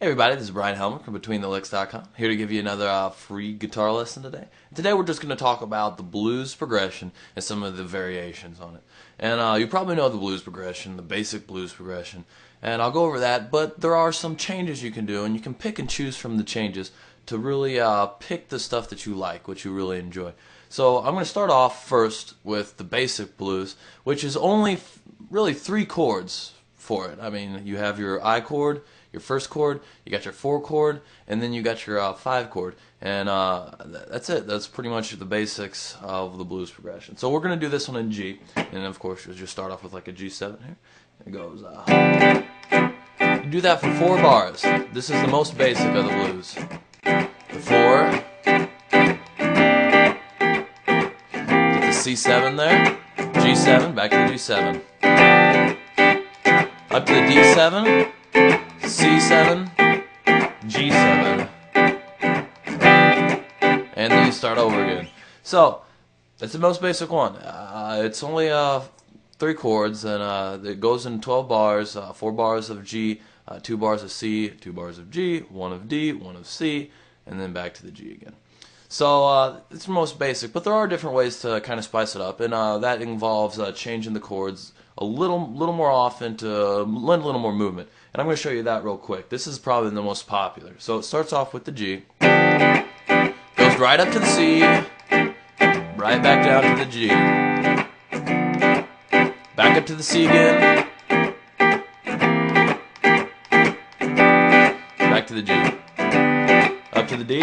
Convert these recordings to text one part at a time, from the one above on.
Hey everybody, this is Brian Helmer from BetweenTheLicks.com, here to give you another free guitar lesson today. Today we're just going to talk about the blues progression and some of the variations on it. And you probably know the blues progression, the basic blues progression, and I'll go over that, but there are some changes you can do, and you can pick and choose from the changes to really pick the stuff that you like, what you really enjoy. So I'm going to start off first with the basic blues, which is only really 3 chords for it. I mean, you have your I chord, your first chord, you got your 4 chord, and then you got your 5 chord, and that's it. That's pretty much the basics of the blues progression. So we're going to do this one in G, and of course you'll just start off with like a G7 here. It goes, you do that for 4 bars. This is the most basic of the blues. The 4, get the C7 there, G7, back to the G7, up to the D7, C7, G7, and then you start over again. So that's the most basic one. It's only 3 chords, and it goes in 12 bars, 4 bars of G, 2 bars of C, 2 bars of G, 1 of D, 1 of C, and then back to the G again. So it's the most basic, but there are different ways to kind of spice it up, and that involves changing the chords a little more often to lend a little more movement. And I'm going to show you that real quick. This is probably the most popular. So it starts off with the G, goes right up to the C, right back down to the G, back up to the C again, back to the G, up to the D,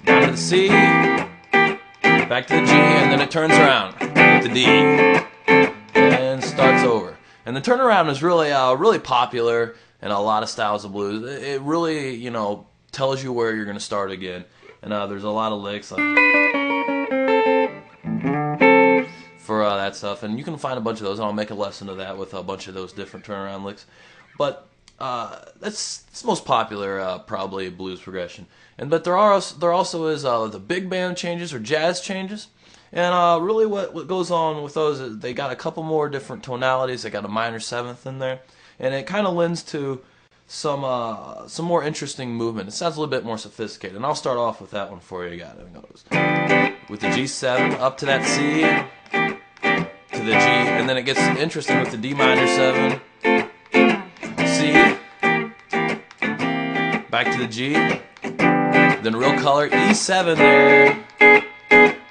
down to the C, back to the G, and then it turns around with the D and starts over. And the turnaround is really really popular in a lot of styles of blues. It really, you know, tells you where you're going to start again. And there's a lot of licks for that stuff. And you can find a bunch of those, and I'll make a lesson of that with a bunch of those different turnaround licks. But that's the most popular probably blues progression. But there also is the big band changes or jazz changes. And really what goes on with those is they got a couple more different tonalities. They got a minor 7th in there, and it kind of lends to some more interesting movement. It sounds a little bit more sophisticated, and I'll start off with that one for you. You got it. It goes with the G7 up to that C, to the G, and then it gets interesting with the D minor 7, C, back to the G, then real color E7 there.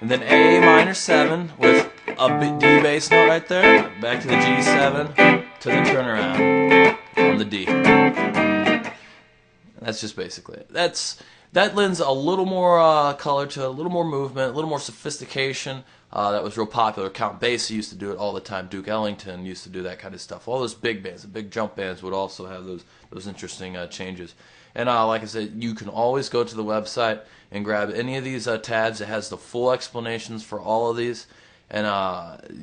And then A minor 7 with a D bass note right there. Back to the G7 to the turnaround on the D. That's just basically it. That lends a little more color to it, a little more movement, a little more sophistication. That was real popular. Count Basie used to do it all the time. Duke Ellington used to do that kind of stuff. All those big bands, the big jump bands, would also have those interesting changes. And like I said, you can always go to the website and grab any of these tabs. It has the full explanations for all of these, and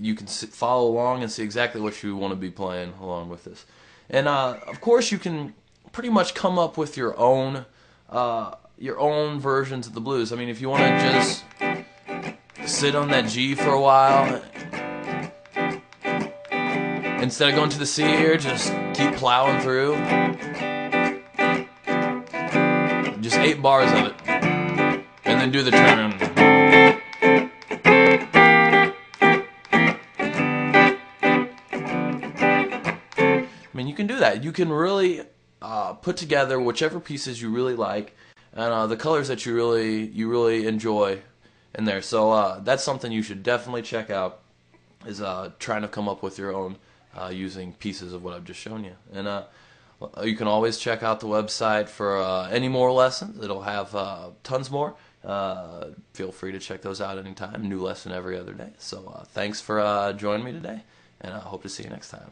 you can follow along and see exactly what you want to be playing along with this. And of course, you can pretty much come up with your own versions of the blues. I mean, if you want to just sit on that G for a while, instead of going to the C here, just keep plowing through. Just 8 bars of it, and then do the turn. I mean, you can do that. You can really put together whichever pieces you really like, and the colors that you really enjoy in there. So that's something you should definitely check out, is trying to come up with your own using pieces of what I've just shown you. And you can always check out the website for any more lessons. It'll have tons more. Feel free to check those out anytime. New lesson every other day. So thanks for joining me today, and I hope to see you next time.